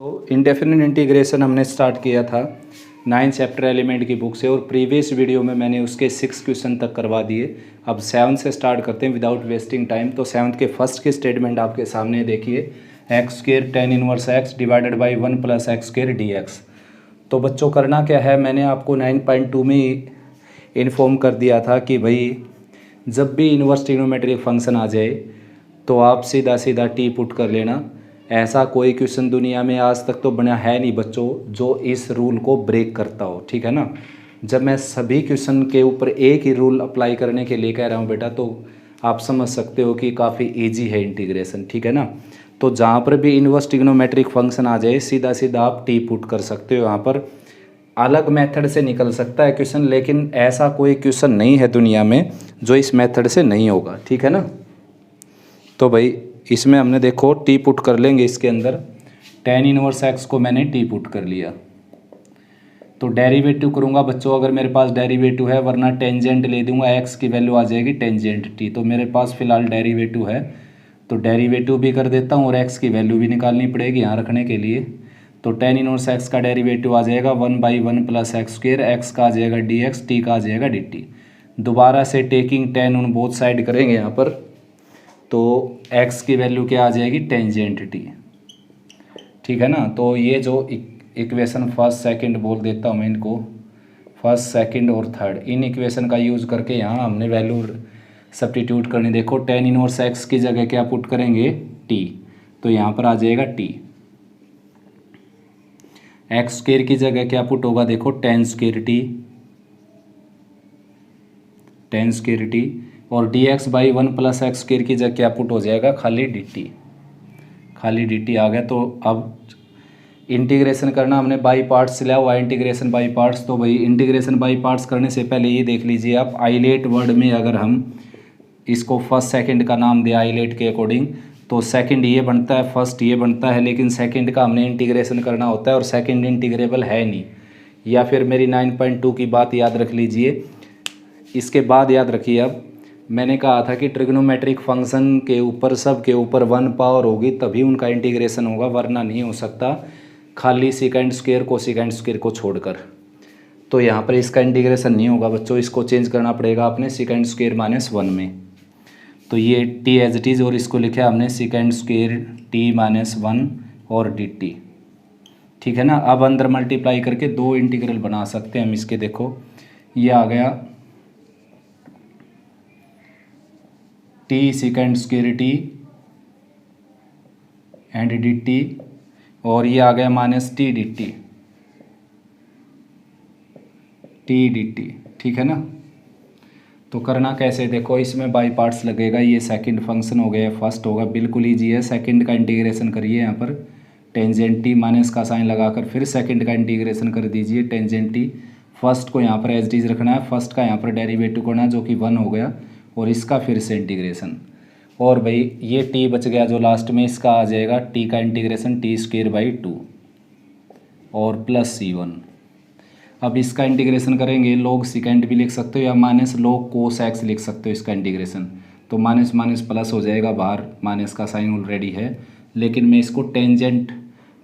तो indefinite integration हमने start किया था 9 चैप्टर एलिमेंट की बुक से और प्रीवियस वीडियो में मैंने उसके 6 क्वेश्चन तक करवा दिए। अब 7 से स्टार्ट करते हैं विदाउट वेस्टिंग टाइम। तो 7 के फर्स्ट की स्टेटमेंट आपके सामने देखिए, x square tan inverse x divided by 1 plus x square D x. तो बच्चों करना क्या है, मैंने आपको 9.2 में इन्फॉर्म कर दिया था कि भाई जब भी इनवर्स ट्रिग्नोमेट्रिक फंक्शन आ जाए तो आप सीधा सीधा टी पुट कर लेना। ऐसा कोई क्वेश्चन दुनिया में आज तक तो बना है नहीं बच्चों जो इस रूल को ब्रेक करता हो, ठीक है ना। जब मैं सभी क्वेश्चन के ऊपर एक ही रूल अप्लाई करने के लिए कह रहा हूँ बेटा, तो आप समझ सकते हो कि काफ़ी इजी है इंटीग्रेशन, ठीक है ना। तो जहाँ पर भी इनवर्स ट्रिग्नोमेट्रिक फंक्शन आ जाए सीधा सीधा आप टी पुट कर सकते हो। यहाँ पर अलग मेथड से निकल सकता है क्वेश्चन, लेकिन ऐसा कोई क्वेश्चन नहीं है दुनिया में जो इस मेथड से नहीं होगा, ठीक है ना। तो भाई इसमें हमने देखो टी पुट कर लेंगे, इसके अंदर tan इनवर्स एक्स को मैंने टी पुट कर लिया। तो डेरिवेटिव करूँगा बच्चों, अगर मेरे पास डेरिवेटिव है, वरना टेंजेंट ले दूंगा, एक्स की वैल्यू आ जाएगी टेंजेंट टी। तो मेरे पास फिलहाल डेरिवेटिव है तो डेरिवेटिव भी कर देता हूँ और एक्स की वैल्यू भी निकालनी पड़ेगी यहाँ रखने के लिए। तो tan इनवर्स एक्स का डेरिवेटिव आ जाएगा 1/1 प्लस एक्स स्क्वायर, एक्स का आ जाएगा डी एक्स, टी का आ जाएगा डी टी। दोबारा से टेकिंग tan उन बोथ साइड करेंगे यहाँ पर, तो x की वैल्यू क्या आ जाएगी टेंजेंट टी, ठीक है ना। तो ये जो इक्वेशन फर्स्ट सेकंड बोल देता हूँ मैं इनको, फर्स्ट सेकंड और थर्ड, इन इक्वेशन का यूज़ करके यहाँ हमने वैल्यू सब्स्टिट्यूट करनी। देखो tan इनवर्स x की जगह क्या पुट करेंगे t, तो यहाँ पर आ जाएगा t। एक्स स्क्वायर की जगह क्या पुट होगा, देखो tan स्क्वायर टी, और D x by 1 plus x square की जगह क्या पुट हो जाएगा खाली डी टी आ गया। तो अब इंटीग्रेशन करना हमने बाई पार्ट्स लिया हुआ, इंटीग्रेशन बाई पार्ट्स। तो भाई इंटीग्रेशन बाई पार्ट्स करने से पहले ये देख लीजिए आप, आइलेट वर्ड में अगर हम इसको फर्स्ट सेकंड का नाम दिया आइलेट के अकॉर्डिंग, तो सेकंड ये बनता है, फर्स्ट ये बनता है, लेकिन सेकंड का हमने इंटीग्रेशन करना होता है और सेकंड इंटीग्रेबल है नहीं। या फिर मेरी 9.2 की बात याद रख लीजिए। इसके बाद याद रखिए, अब मैंने कहा था कि ट्रिग्नोमेट्रिक फंक्शन के ऊपर सब के ऊपर 1 पावर होगी तभी उनका इंटीग्रेशन होगा, वरना नहीं हो सकता खाली सेकंड स्क्वायर को छोड़कर। तो यहाँ पर इसका इंटीग्रेशन नहीं होगा बच्चों, इसको चेंज करना पड़ेगा आपने सेकंड स्क्वायर माइनस 1 में। तो ये टी एज इट इज़, और इसको लिखा हमने सेकंड स्क्वायर टी माइनस 1 और डी टी, ठीक है ना। अब अंदर मल्टीप्लाई करके दो इंटीग्रल बना सकते हैं हम इसके। देखो ये आ गया T second square T and D T, और ये आ गया माइनस टी डी टी, ठीक है ना। तो करना कैसे, देखो इसमें बाई पार्ट्स लगेगा, ये सेकंड फंक्शन हो गया, फर्स्ट होगा, बिल्कुल ईजी है। सेकंड का इंटीग्रेशन करिए यहाँ पर, टेंजेंट टी माइनस का साइन लगाकर फिर सेकंड का इंटीग्रेशन कर दीजिए टेंजेंट टी। फर्स्ट को यहाँ पर एज डीज रखना है, फर्स्ट का यहाँ पर डेरिवेटिव करना है जो कि 1 हो गया, और इसका फिर से इंटीग्रेशन। और भाई ये टी बच गया जो लास्ट में, इसका आ जाएगा टी का इंटीग्रेशन टी स्क्वायर बाई 2 और प्लस C1। अब इसका इंटीग्रेशन करेंगे, लॉग सेकेंड भी लिख सकते हो या माइनस लॉग कोस एक्स लिख सकते हो इसका इंटीग्रेशन। तो माइनस माइनस प्लस हो जाएगा, बाहर माइनस का साइन ऑलरेडी है, लेकिन मैं इसको टेंजेंट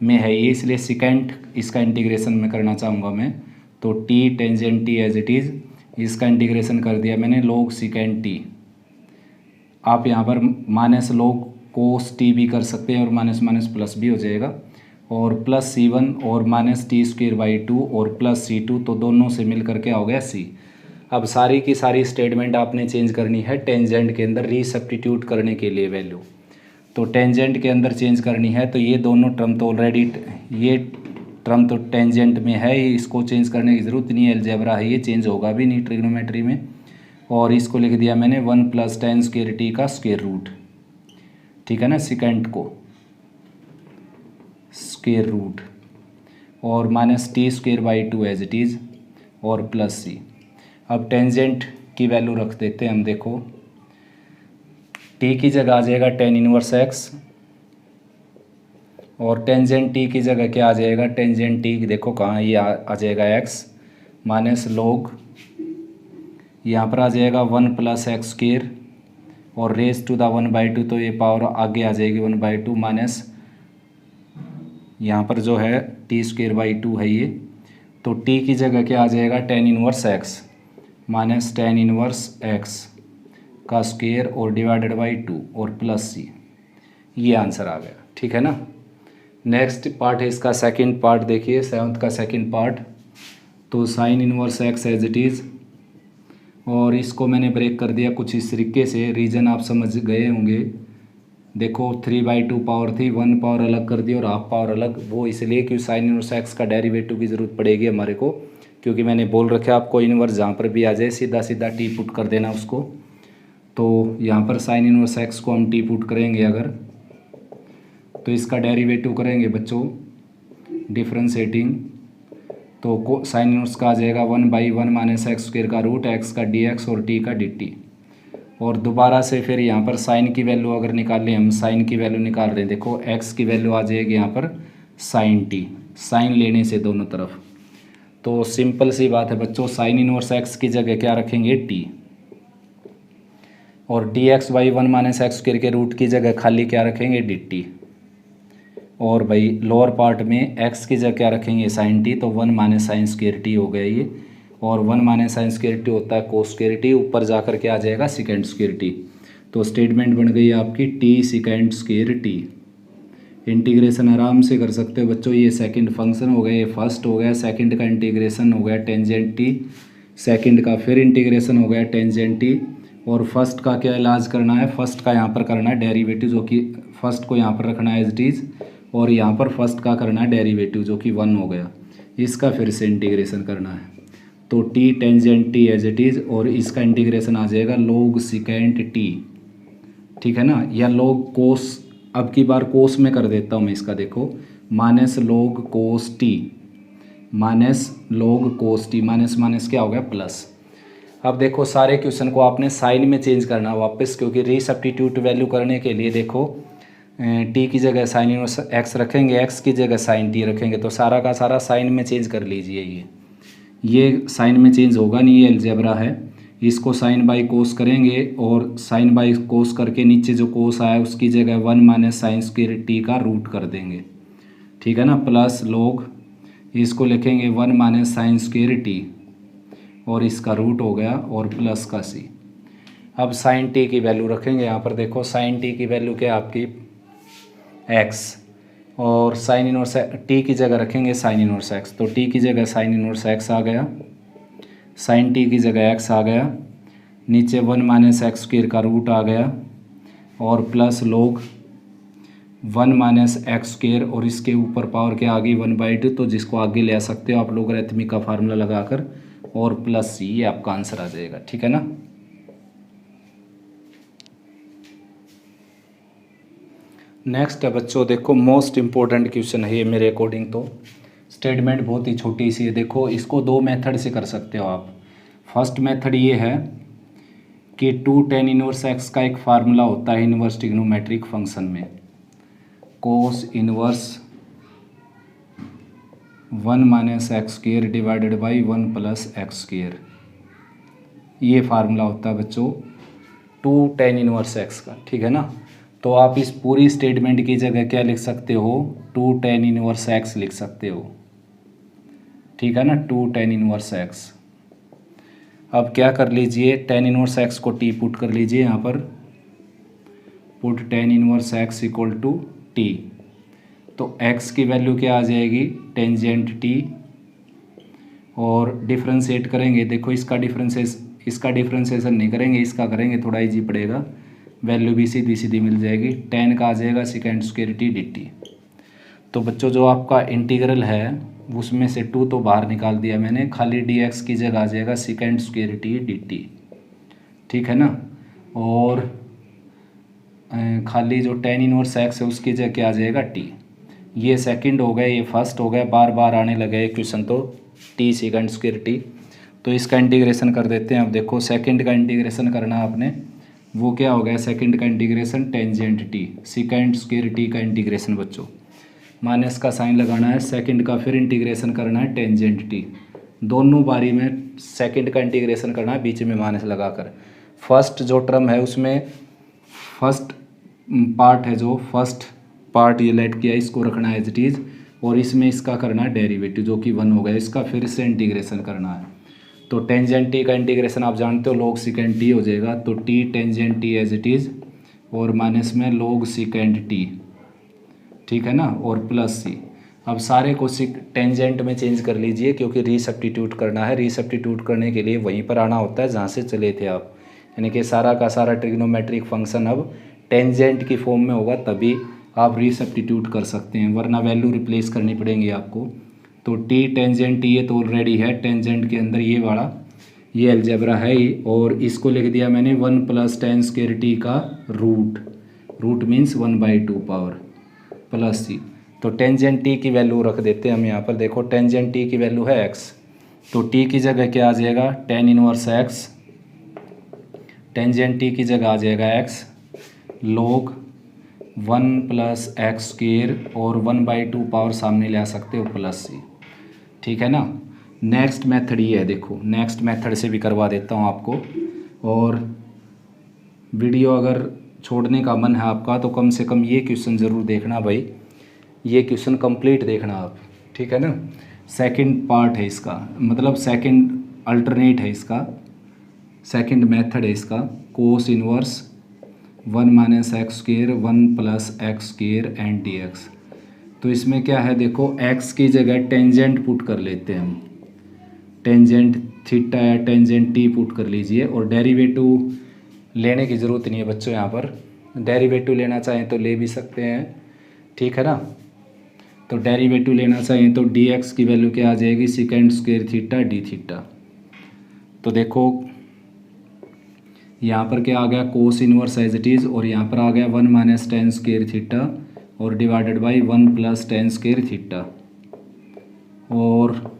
में है ये, इसलिए सेकेंड इसका इंटीग्रेशन में करना चाहूँगा मैं। तो t tangent t as it is, इसका इंटीग्रेशन कर दिया मैंने लॉग सेकेंड टी। आप यहाँ पर माइनस लॉग कोस टी भी कर सकते हैं और माइनस माइनस प्लस भी हो जाएगा, और प्लस C1 और माइनस टी स्क्वायर बाई 2 और प्लस C2, तो दोनों से मिल करके हो गया C। अब सारी की सारी स्टेटमेंट आपने चेंज करनी है टेंजेंट के अंदर रीसब्स्टिट्यूट करने के लिए वैल्यू। तो टेंजेंट के अंदर चेंज करनी है, तो ये दोनों टर्म तो ऑलरेडी, ये टर्म तो टेंजेंट में है, इसको चेंज करने की ज़रूरत नहीं है, अलजेब्रा है, ये चेंज होगा भी नहीं ट्रिग्नोमेट्री में। और इसको लिख दिया मैंने 1 प्लस tan स्क्वायर टी का स्क्वायर रूट, ठीक है ना, सेकंड को स्क्वायर रूट, और minus t square by 2 as it is, और प्लस C। अब टेंजेंट की वैल्यू रख देते हैं हम। देखो टी की जगह आ जाएगा tan इनवर्स एक्स, और टेंजेंट टी की जगह क्या आ जाएगा टेंजेंट टी, देखो कहाँ, ये आ जाएगा एक्स माइनस लॉग, यहाँ पर आ जाएगा 1 प्लस एक्स स्क्वायर और रेज टू द 1/2, तो ये पावर आगे आ जाएगी 1/2 माइनस यहाँ पर जो है t²/2 है ये, तो t की जगह क्या आ जाएगा tan inverse x minus tan inverse x का स्क्वायर और डिवाइडेड बाई 2 और प्लस c, ये आंसर आ गया। ठीक है ना। नेक्स्ट पार्ट है इसका सेकंड पार्ट, देखिए 7th का सेकंड पार्ट। तो sine inverse x as it is, और इसको मैंने ब्रेक कर दिया कुछ इस तरीके से, रीज़न आप समझ गए होंगे। देखो 3/2 पावर थी, 1 पावर अलग कर दी और हाफ पावर अलग, वो इसलिए क्योंकि साइन इनवर्स x का डेरिवेटिव की ज़रूरत पड़ेगी हमारे को, क्योंकि मैंने बोल रखा आपको इनवर्स जहाँ पर भी आ जाए सीधा सीधा टी पुट कर देना उसको। तो यहाँ पर साइन इनवर्स x को हम टी पुट करेंगे अगर, तो इसका डेरिवेटिव करेंगे बच्चों डिफ्रेंशिएटिंग, तो साइन इनवर्स का आ जाएगा 1/1 माइनस x² का रूट x का dx और t का dt। और दोबारा से फिर यहाँ पर साइन की वैल्यू अगर निकालें, हम साइन की वैल्यू निकाल रहे हैं, देखो x की वैल्यू आ जाएगी यहाँ पर साइन t, साइन लेने से दोनों तरफ। तो सिंपल सी बात है बच्चों, साइन इनवर्स x की जगह क्या रखेंगे t, और dx/1 माइनस x² के रूट की जगह खाली क्या रखेंगे dt, और भाई लोअर पार्ट में x की जगह क्या रखेंगे साइन t, तो 1 माइनस साइन स्क्वायर t हो गया ये, और 1 माइनस साइन स्क्वायर t होता है कोस स्क्वायर t, ऊपर जाकर के आ जाएगा सेकेंड स्क्वायर t। तो स्टेटमेंट बन गई आपकी t second square t। Integration आराम से कर सकते हो बच्चों, ये सेकंड फंक्शन हो गया, ये फर्स्ट हो गया, सेकंड का इंटीग्रेशन हो गया टेंजेंट t, सेकंड का फिर इंटीग्रेशन हो गया टेंजेंट t, और फर्स्ट का क्या इलाज करना है, फर्स्ट का यहाँ पर करना है डेरिवेटिव, जो कि फर्स्ट को यहाँ पर रखना है एज इट इज़, और यहाँ पर फर्स्ट का करना है डेरिवेटिव जो कि 1 हो गया, इसका फिर से इंटीग्रेशन करना है। तो t tangent t as it is, और इसका इंटीग्रेशन आ जाएगा log सेकेंट t। ठीक है ना, या log कोस, अब की बार कोस में कर देता हूँ मैं इसका, देखो माइनस log कोस t माइनस log कोस t, माइनस माइनस क्या हो गया प्लस। अब देखो सारे क्वेश्चन को आपने साइन में चेंज करना वापस, क्योंकि रीसब्स्टिट्यूट वैल्यू करने के लिए देखो टी की जगह साइन इनवर्स एक्स रखेंगे, एक्स की जगह साइन टी रखेंगे, तो सारा का सारा साइन में चेंज कर लीजिए। ये साइन में चेंज होगा नहीं, ये अलजेब्रा है, इसको साइन बाई कोस करेंगे, और साइन बाई कोस करके नीचे जो कोस आया उसकी जगह 1 माइनस साइन स्क्वायर टी का रूट कर देंगे। ठीक है ना, प्लस लोग इसको लिखेंगे 1 माइनस साइन स्क्वायर टी, और इसका रूट हो गया, और प्लस का सी। अब साइन टी की वैल्यू रखेंगे यहाँ पर, देखो साइन टी की वैल्यू क्या है आपकी x, और साइन इनवर्स टी की जगह रखेंगे साइन इनवर्स x, तो टी की जगह साइन इनवर्स x आ गया, साइन टी की जगह x आ गया, नीचे 1 माइनस x² का रूट आ गया, और प्लस लोग 1 माइनस x², और इसके ऊपर पावर क्या आ गई 1/2, तो जिसको आगे ले आ सकते हो आप लोग अरिथमेटिक का फार्मूला लगाकर, और प्लस c, ये आपका आंसर आ जाएगा। ठीक है ना। नेक्स्ट है बच्चों, देखो मोस्ट इम्पोर्टेंट क्वेश्चन है ये मेरे अकॉर्डिंग, तो स्टेटमेंट बहुत ही छोटी सी है। देखो इसको 2 मेथड से कर सकते हो आप। फर्स्ट मेथड ये है कि 2 tan इनवर्स x का एक फार्मूला होता है इनवर्स ट्रिग्नोमेट्रिक फंक्शन में, cos inverse 1 minus x² divided by 1 plus x², ये फार्मूला होता है बच्चों 2 tan इनवर्स x का। ठीक है ना, तो आप इस पूरी स्टेटमेंट की जगह क्या लिख सकते हो, 2 tan इनवर्स x लिख सकते हो। ठीक है ना, 2 tan इनवर्स x। अब क्या कर लीजिए, tan इनवर्स x को t पुट कर लीजिए यहाँ पर, put tan inverse x equal to t, तो x की वैल्यू क्या आ जाएगी टेंजेंट t, और डिफ्रेंशिएट करेंगे, देखो इसका डिफ्रेंशिएशन नहीं करेंगे, इसका करेंगे, थोड़ा इजी पड़ेगा, वैल्यू भी सीधी सीधी मिल जाएगी, tan का आ जाएगा सेकेंड स्क्वायर t dt। तो बच्चों जो आपका इंटीग्रल है उसमें से 2 तो बाहर निकाल दिया मैंने, खाली dx की जगह आ जाएगा सेकेंड स्क्वायर t dt। ठीक है ना, और खाली जो tan इनवर्स x है उसकी जगह क्या आ जाएगा t। ये सेकंड हो गया, ये फर्स्ट हो गया, बार बार आने लगे क्वेश्चन, तो t सेकेंड स्क्वायर t, तो इसका इंटीग्रेशन कर देते हैं। अब देखो सेकंड का इंटीग्रेशन करना है आपने, वो क्या हो गया सेकंड का integration tangent t, second square t का इंटीग्रेशन बच्चों, माइनस का साइन लगाना है, सेकंड का फिर इंटीग्रेशन करना है टेंजेंट t, दोनों बारी में सेकंड का इंटीग्रेशन करना है बीच में माइनस लगाकर। फर्स्ट जो टर्म है उसमें फर्स्ट पार्ट है, जो फर्स्ट पार्ट ये लेट किया इसको रखना है एज इट इज़, और इसमें इसका करना है डेरिवेटिव जो कि 1 हो गया, इसका फिर से इंटीग्रेशन करना है। तो टेंजेंट टी का इंटीग्रेशन आप जानते हो log सेकेंड टी हो जाएगा, तो t tangent t as it is और माइनस में log सेकेंड टी, ठीक है ना, और प्लस सी। अब सारे को टेंजेंट में चेंज कर लीजिए क्योंकि रीसब्स्टिट्यूट करना है। रीसब्स्टिट्यूट करने के लिए वहीं पर आना होता है जहाँ से चले थे आप, यानी कि सारा का सारा ट्रिग्नोमेट्रिक फंक्शन अब टेंजेंट की फॉर्म में होगा, तभी आप रीसब्स्टिट्यूट कर सकते हैं, वरना वैल्यू रिप्लेस करनी पड़ेंगी आपको। तो टी टेंजेंट टी ये तो ऑलरेडी है, टेंजेंट के अंदर ये वाला ये अलजेब्रा है ही, और इसको लिख दिया मैंने 1 + tan स्क्वायर टी का root, root means 1/2 power plus C. तो टेंजेंट टी की वैल्यू रख देते हैं हम यहाँ पर। देखो टेंजेंट टी की वैल्यू है x, तो टी की जगह क्या आ जाएगा tan inverse x, tangent T की जगह आ जाएगा x log 1 + x स्क्वायर और 1/2 पावर सामने ले आ सकते हो प्लस सी, ठीक है ना। नेक्स्ट मेथड ये है, देखो नेक्स्ट मेथड से भी करवा देता हूँ आपको। और वीडियो अगर छोड़ने का मन है आपका तो कम से कम ये क्वेश्चन ज़रूर देखना भाई, ये क्वेश्चन कंप्लीट देखना आप, ठीक है ना। सेकंड पार्ट है इसका, मतलब सेकंड अल्टरनेट है इसका, सेकंड मेथड है इसका, cos inverse 1 - x square 1 + x square and dx। तो इसमें क्या है, देखो x की जगह टेंजेंट पुट कर लेते हैं हम, टेंजेंट थीटा या टेंजेंट टी पुट कर लीजिए, और डेरिवेटिव लेने की ज़रूरत नहीं है बच्चों, यहाँ पर डेरिवेटिव लेना चाहें तो ले भी सकते हैं, ठीक है ना। तो डेरिवेटिव लेना चाहें तो dx की वैल्यू क्या आ जाएगी second square theta d theta. तो देखो यहाँ पर क्या आ गया cos inverse as it is, और यहाँ पर आ गया 1 - tan स्क्वायर थीटा और divided by 1 + tan square theta. और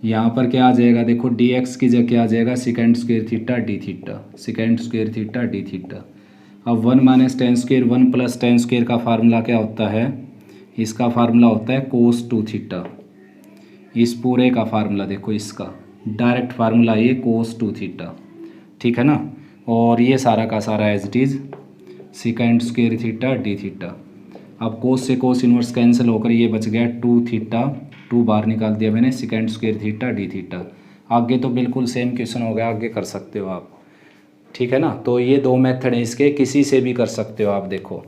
यहाँ पर क्या आ जाएगा, देखो dx की जगह क्या आ जाएगा second square theta d theta, second square theta d theta. अब 1 - tan स्क्वायर 1 + tan स्क्वायर का फार्मूला क्या होता है, इसका फार्मूला होता है cos 2 थीटा। इस पूरे का फार्मूला देखो, इसका डायरेक्ट फार्मूला ये cos 2 थीटा, ठीक है ना। और ये सारा का सारा as it is second square theta d theta. अब कोस से कोस इनवर्स कैंसिल होकर ये बच गया 2 थीटा, 2 बाहर निकाल दिया मैंने, second square theta d theta. आगे तो बिल्कुल सेम क्वेश्चन हो गया, आगे कर सकते हो आप, ठीक है ना। तो ये दो मेथड हैं इसके, किसी से भी कर सकते हो आप। देखो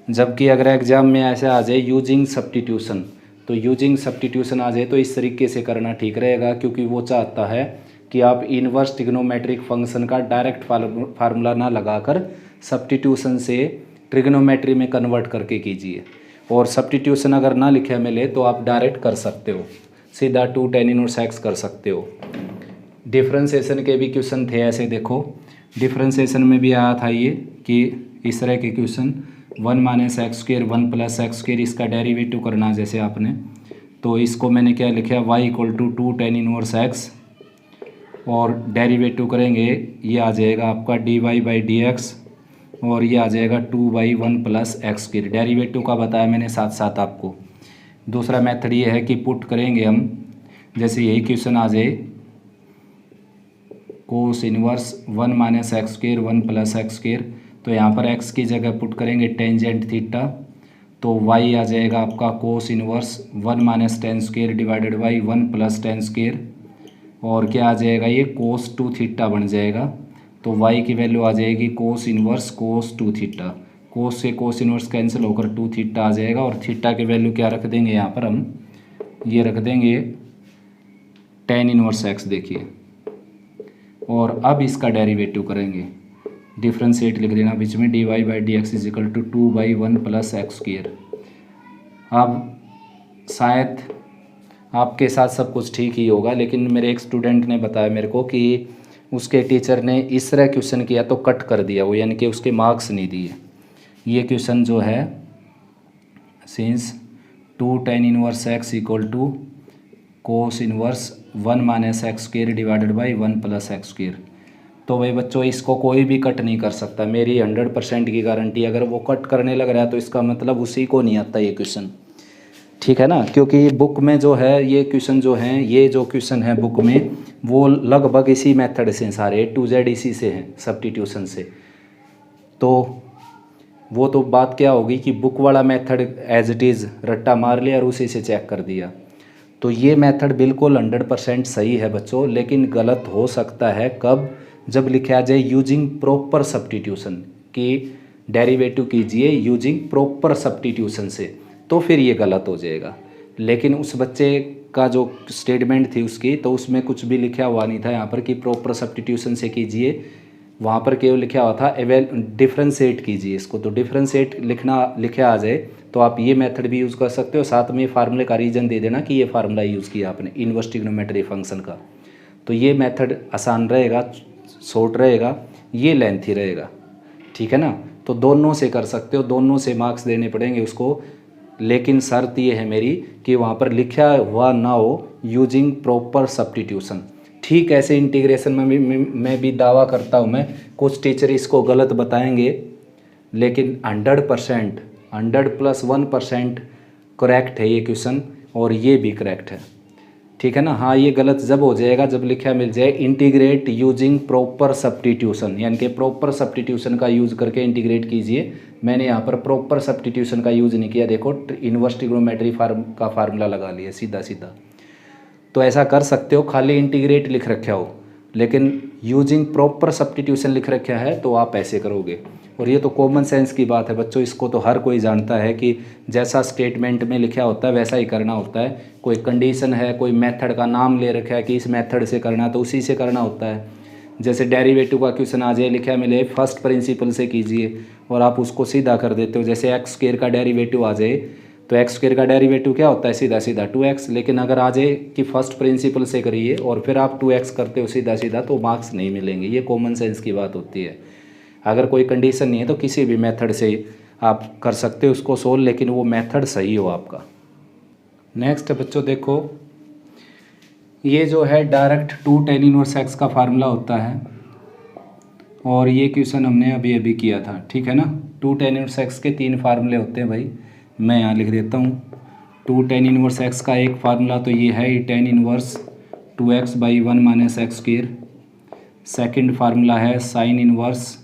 जबकि अगर एग्जाम में ऐसे आ जाए यूजिंग सब्स्टिट्यूशन, तो यूजिंग सब्स्टिट्यूशन आ जाए तो इस तरीके से करना ठीक रहेगा, क्योंकि वो चाहता है कि आप इनवर्स ट्रिग्नोमेट्रिक फंक्शन का डायरेक्ट फार्मूला ना लगाकर सब्स्टिट्यूशन से ट्रिग्नोमेट्री में कन्वर्ट करके कीजिए। और सब्स्टिट्यूशन अगर ना लिखे मिले तो आप डायरेक्ट कर सकते हो, सीधा 2 tan इनवर्स x कर सकते हो। डिफ्रेंसिएशन के भी क्वेश्चन थे ऐसे, देखो डिफ्रेंसिएशन में भी आया था ये कि इस तरह के question 1 - x square 1 + x square, इसका डेरिवेटिव करना जैसे आपने, तो इसको मैंने क्या लिखा y = 2 tan इनवर्स x, और डेरिवेटिव करेंगे ये आ जाएगा आपका dy/dx, और ये आ जाएगा 2/1 + x स्क्वायर। डेरिवेटिव का बताया मैंने साथ साथ आपको। दूसरा मेथड ये है कि पुट करेंगे हम, जैसे यही क्वेश्चन आ जाए cos inverse 1 - x square 1 + x square, तो यहाँ पर x की जगह पुट करेंगे टेंजेंट थीटा, तो y आ जाएगा आपका cos inverse 1 - tan square divided by 1 + tan square, और क्या आ जाएगा ये कोस 2 थीटा बन जाएगा। तो y की वैल्यू आ जाएगी कोस इनवर्स कोस 2 थीटा, कोस से कोस इनवर्स कैंसिल होकर 2 थीटा आ जाएगा, और थीटा की वैल्यू क्या रख देंगे यहाँ पर हम, ये रख देंगे tan इनवर्स x, देखिए। और अब इसका डेरिवेटिव करेंगे, डिफ्रेंशिएट लिख देना बीच में, dy/dx = 2/1 + x स्क्वायर। अब शायद आपके साथ सब कुछ ठीक ही होगा, लेकिन मेरे एक स्टूडेंट ने बताया मेरे को कि उसके टीचर ने इस तरह क्वेश्चन किया तो कट कर दिया वो, यानी कि उसके मार्क्स नहीं दिए। ये क्वेश्चन जो है since 2 tan inverse x = cos inverse 1 - x square divided by 1 + x square. तो भाई बच्चों इसको कोई भी कट नहीं कर सकता, मेरी 100% की गारंटी। अगर वो कट करने लग रहा है तो इसका मतलब उसी को नहीं आता ये क्वेश्चन, ठीक है ना। क्योंकि बुक में जो है ये क्वेश्चन जो हैं, ये जो क्वेश्चन है बुक में वो लगभग इसी मेथड से हैं, सारे A to Z इसी से हैं, सब्स्टिट्यूशन से। तो वो तो बात क्या होगी कि बुक वाला मेथड एज इट इज़ रट्टा मार लिया और उसी से चेक कर दिया। तो ये मेथड बिल्कुल 100% सही है बच्चों, लेकिन गलत हो सकता है कब, जब लिखा आ जाए यूजिंग प्रॉपर सब्स्टिट्यूशन कि डेरिवेटिव कीजिए यूजिंग प्रॉपर सब्स्टिट्यूशन से, तो फिर ये गलत हो जाएगा। लेकिन उस बच्चे का जो स्टेटमेंट थी उसकी, तो उसमें कुछ भी लिखा हुआ नहीं था यहाँ पर कि प्रॉपर सब्स्टिट्यूशन से कीजिए, वहाँ पर केवल लिखा हुआ था एवेल डिफ्रेंशिएट कीजिए इसको। तो डिफ्रेंशिएट लिखा आ जाए तो आप ये मेथड भी यूज़ कर सकते हो, साथ में फार्मूले का रीजन दे देना कि ये फार्मूला यूज़ किया आपने इनवर्स ट्रिग्नोमेट्री फंक्शन का। तो ये मेथड आसान रहेगा, शॉर्ट रहेगा, ये लेंथी रहेगा, ठीक है ना। तो दोनों से कर सकते हो, दोनों से मार्क्स देने पड़ेंगे उसको, लेकिन शर्त ये है मेरी कि वहाँ पर लिखा हुआ ना हो यूजिंग प्रॉपर सब्स्टिट्यूशन। ठीक ऐसे इंटीग्रेशन में भी मैं भी दावा करता हूँ मैं, कुछ टीचर इसको गलत बताएंगे, लेकिन 100% 100+1% करेक्ट है ये क्वेश्चन, और ये भी करेक्ट है, ठीक है ना। हाँ, ये गलत जब हो जाएगा जब लिखा मिल जाए इंटीग्रेट यूजिंग प्रॉपर सब्स्टिट्यूशन, यानी कि प्रॉपर सब्स्टिट्यूशन का यूज़ करके इंटीग्रेट कीजिए। मैंने यहाँ पर प्रॉपर सब्स्टिट्यूशन का यूज़ नहीं किया, देखो इनवर्स ट्रिग्नोमेट्री का फार्मूला लगा लिया सीधा सीधा। तो ऐसा कर सकते हो, खाली इंटीग्रेट लिख रखा हो लेकिन यूजिंग प्रॉपर सब्स्टिट्यूशन लिख रखा है तो आप ऐसे करोगे। और ये तो कॉमन सेंस की बात है बच्चों, इसको तो हर कोई जानता है कि जैसा स्टेटमेंट में लिखा होता है वैसा ही करना होता है। कोई कंडीशन है, कोई मेथड का नाम ले रखा है कि इस मेथड से करना, तो उसी से करना होता है। जैसे डेरिवेटिव का क्वेश्चन आ जाए, लिखा मिले फर्स्ट प्रिंसिपल से कीजिए, और आप उसको सीधा कर देते हो। जैसे एक्स स्क्वायर का डेरिवेटिव आ जाए, तो एक्स स्क्वायर का डेरिवेटिव क्या होता है, सीधा सीधा 2x। लेकिन अगर आ जाए कि फर्स्ट प्रिंसिपल से करिए और फिर आप 2x करते हो सीधा सीधा, तो मार्क्स नहीं मिलेंगे। ये कॉमन सेंस की बात होती है। अगर कोई कंडीशन नहीं है तो किसी भी मेथड से आप कर सकते हो उसको सोल्व, लेकिन वो मेथड सही हो आपका। नेक्स्ट बच्चों देखो, ये जो है डायरेक्ट 2 tan इनवर्स x का फार्मूला होता है, और ये क्वेश्चन हमने अभी अभी किया था, ठीक है ना। 2 tan इनवर्स x के 3 फार्मूले होते हैं भाई, मैं यहाँ लिख देता हूँ। 2 tan इनवर्स x का एक फार्मूला तो ये है tan inverse 2x/1 - x²। Second formula है साइन इनवर्स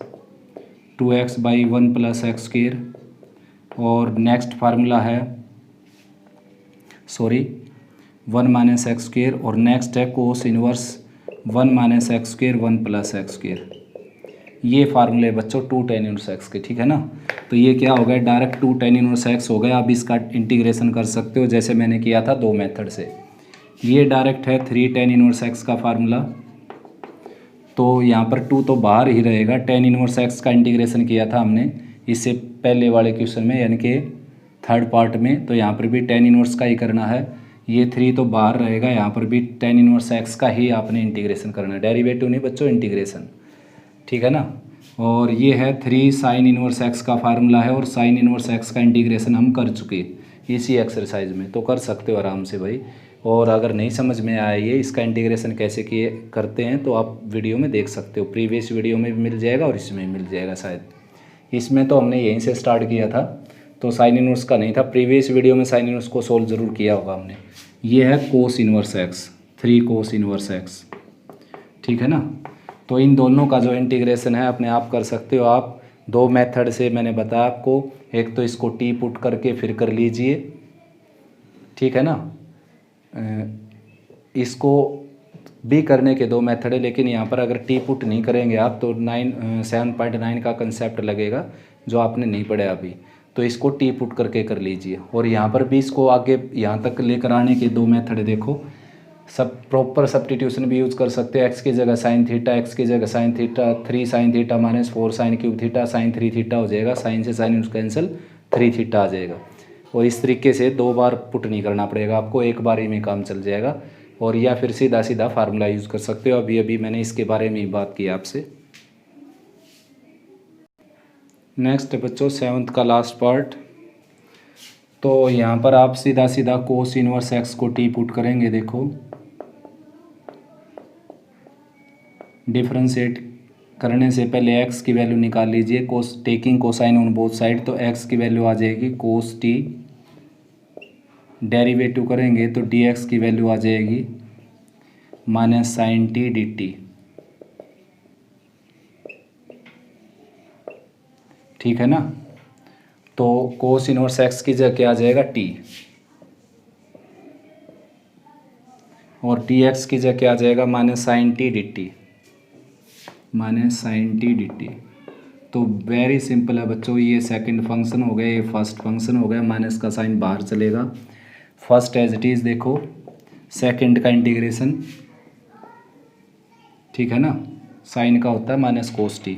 2x/1 + x²। और नेक्स्ट फार्मूला है 1 - x², और नेक्स्ट है कोस इनवर्स 1 - x², 1 + x²। ये फार्मूले बच्चों 2 tan इनवर्स x के, ठीक है ना। तो ये क्या हो गया, डायरेक्ट 2 tan इनवर्स x हो गया। आप इसका इंटीग्रेशन कर सकते हो जैसे मैंने किया था 2 मेथड से। ये डायरेक्ट है 3 tan इनवर्स x का फार्मूला, तो यहाँ पर 2 तो बाहर ही रहेगा। tan इनवर्स x का इंटीग्रेशन किया था हमने इससे पहले वाले क्वेश्चन में, यानी कि थर्ड पार्ट में, तो यहाँ पर भी tan इनवर्स का ही करना है। ये 3 तो बाहर रहेगा, यहाँ पर भी tan इनवर्स x का ही आपने इंटीग्रेशन करना है, डेरिवेटिव नहीं बच्चों, इंटीग्रेशन, ठीक है ना। और ये है 3 साइन इनवर्स x का फार्मूला है, और साइन इनवर्स x का इंटीग्रेशन हम कर चुके इसी एक्सरसाइज में, तो कर सकते हो आराम से भाई। और अगर नहीं समझ में आया ये इसका इंटीग्रेशन कैसे किए करते हैं, तो आप वीडियो में देख सकते हो, प्रीवियस वीडियो में भी मिल जाएगा और इसमें मिल जाएगा शायद। इसमें तो हमने यहीं से स्टार्ट किया था, तो साइन इनवर्स का नहीं था। प्रीवियस वीडियो में साइन इनवर्स को सोल्व ज़रूर किया होगा हमने। ये है cos inverse x, 3 cos inverse x, ठीक है ना। तो इन दोनों का जो इंटीग्रेशन है अपने आप कर सकते हो आप। 2 मेथड से मैंने बताया आपको, एक तो इसको टी पुट करके फिर कर लीजिए, ठीक है ना। इसको भी करने के 2 मेथड है, लेकिन यहाँ पर अगर टी पुट नहीं करेंगे आप तो 7.9 का कंसेप्ट लगेगा जो आपने नहीं पढ़ा अभी, तो इसको टी पुट करके कर लीजिए। और यहाँ पर भी इसको आगे यहाँ तक लेकर आने के 2 मेथड देखो, सब प्रॉपर सब्स्टिट्यूशन भी यूज़ कर सकते हो। एक्स की जगह साइन थीटा, एक्स की जगह sine theta, 3 sine theta -4 sine cube theta, sine 3 theta हो जाएगा, साइन से साइन कैंसिल 3 थीटा आ जाएगा। और इस तरीके से 2 बार पुट नहीं करना पड़ेगा आपको, एक बार ही में काम चल जाएगा। और या फिर सीधा सीधा फार्मूला यूज़ कर सकते हो, अभी अभी मैंने इसके बारे में ही बात की आपसे। नेक्स्ट बच्चों 7th का लास्ट पार्ट, तो यहाँ पर आप सीधा सीधा कोस इनवर्स एक्स को टी पुट करेंगे। देखो डिफ्रेंशिएट करने से पहले x की वैल्यू निकाल लीजिए, cos taking cosine on both side, तो x की वैल्यू आ जाएगी कोस टी। डेरिवेटिव करेंगे तो dx की वैल्यू आ जाएगी -sin t dt, ठीक है ना। तो कोस इनवर्स एक्स की जगह क्या आ जाएगा टी, और टी एक्स की जगह क्या आ जाएगा minus sine t d t, minus sine t d t. तो वेरी सिंपल है बच्चों, ये सेकंड फंक्शन हो गया, ये फर्स्ट फंक्शन हो गया, माइनस का साइन बाहर चलेगा। फर्स्ट एज इट इज़ देखो, सेकंड का इंटीग्रेशन, ठीक है ना, साइन का होता है माइनस कोस टी,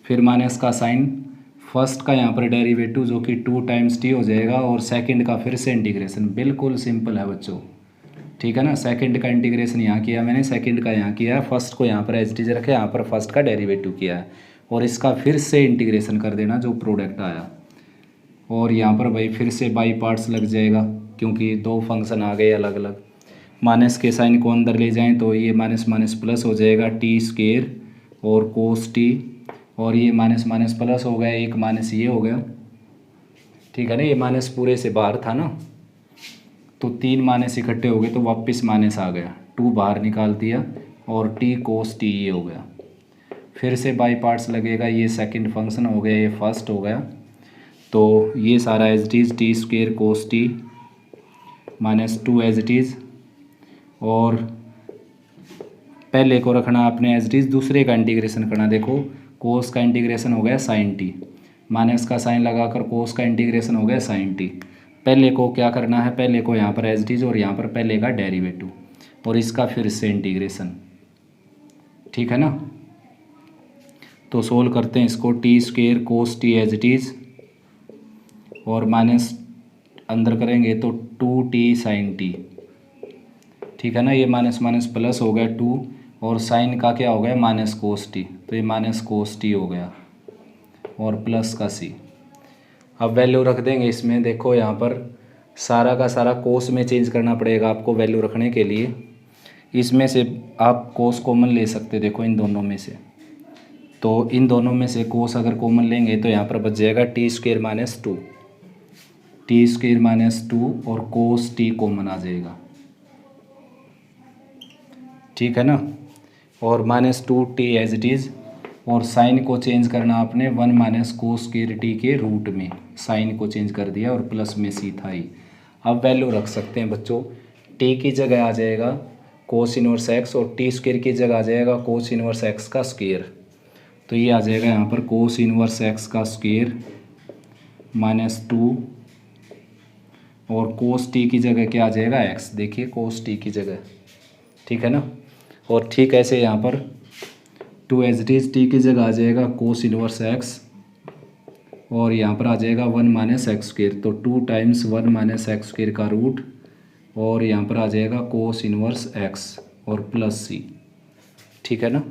फिर माइनस का साइन, फर्स्ट का यहाँ पर डेरिवेटिव जो कि 2 टाइम्स टी हो जाएगा, और सेकंड का फिर से इंटीग्रेशन। बिल्कुल सिंपल है बच्चों, ठीक है ना। सेकंड का इंटीग्रेशन यहाँ किया मैंने, सेकंड का यहाँ किया, फर्स्ट को यहाँ पर एज इट इज रखे, यहाँ पर फर्स्ट का डेरिवेटिव किया है, और इसका फिर से इंटीग्रेशन कर देना जो प्रोडक्ट आया, और यहाँ पर भाई फिर से बाई पार्ट्स लग जाएगा क्योंकि दो फंक्शन आ गए अलग अलग। माइनस के साइन को अंदर ले जाएं तो ये माइनस माइनस प्लस हो जाएगा टी स्क्वेयर और कोस टी, और ये माइनस माइनस प्लस हो गया, एक माइनस ये हो गया, ठीक है ना, ये माइनस पूरे से बाहर था ना, तो 3 माइनस इकट्ठे हो गए तो वापस माइनस आ गया, 2 बाहर निकाल दिया, और टी कोस टी ये हो गया। फिर से बाई पार्ट्स लगेगा, ये सेकंड फंक्शन हो गया, ये फर्स्ट हो गया, तो ये सारा as it is t square cos t minus 2 as it is, और पहले को रखना आपने एज इट इज़, दूसरे का इंटीग्रेशन करना। देखो कोस का इंटीग्रेशन हो गया साइन टी, माइनस का साइन लगाकर कोस का इंटीग्रेशन हो गया साइन टी। पहले को क्या करना है, पहले को यहाँ पर एज इट इज़, और यहाँ पर पहले का डेरिवेटिव, और इसका फिर से इंटीग्रेशन, ठीक है ना। तो सोल्व करते हैं इसको, t square cos t as it is, और माइनस अंदर करेंगे तो 2t साइन टी, ठीक है ना, ये माइनस माइनस प्लस हो गया 2, और साइन का क्या हो गया माइनस कोस टी, तो ये माइनस कोस टी हो गया, और प्लस का सी। अब वैल्यू रख देंगे इसमें, देखो यहाँ पर सारा का सारा कोस में चेंज करना पड़ेगा आपको वैल्यू रखने के लिए। इसमें से आप कोस कॉमन ले सकते, देखो इन दोनों में से, तो इन दोनों में से कोस अगर कॉमन लेंगे तो यहाँ पर बच जाएगा T square minus 2, T square minus 2, और कोस टी कॉमन आ जाएगा, ठीक है ना, और minus 2t as it is, और साइन को चेंज करना आपने 1 माइनस कोस स्क्वायर टी के रूट में, साइन को चेंज कर दिया, और प्लस में सी था ही। अब वैल्यू रख सकते हैं बच्चों, टी की जगह आ जाएगा कोस इनवर्स एक्स, और टी स्क्वायर की जगह आ जाएगा कोस इनवर्स एक्स का स्क्वायर, तो ये आ जाएगा यहाँ पर कोस इनवर्स एक्स का स्क्वायर माइनस 2, और कोस टी की जगह क्या आ जाएगा एक्स, देखिए कोस टी की जगह, ठीक है ना। और ठीक ऐसे यहाँ पर 2 एज इट इज़, टी की जगह आ जाएगा कोस इनवर्स एक्स, और यहाँ पर आ जाएगा 1 माइनस एक्स स्क्वायर, तो 2 टाइम्स 1 माइनस एक्स स्क्वायर का रूट, और यहाँ पर आ जाएगा कोस इनवर्स एक्स और प्लस सी, ठीक है ना।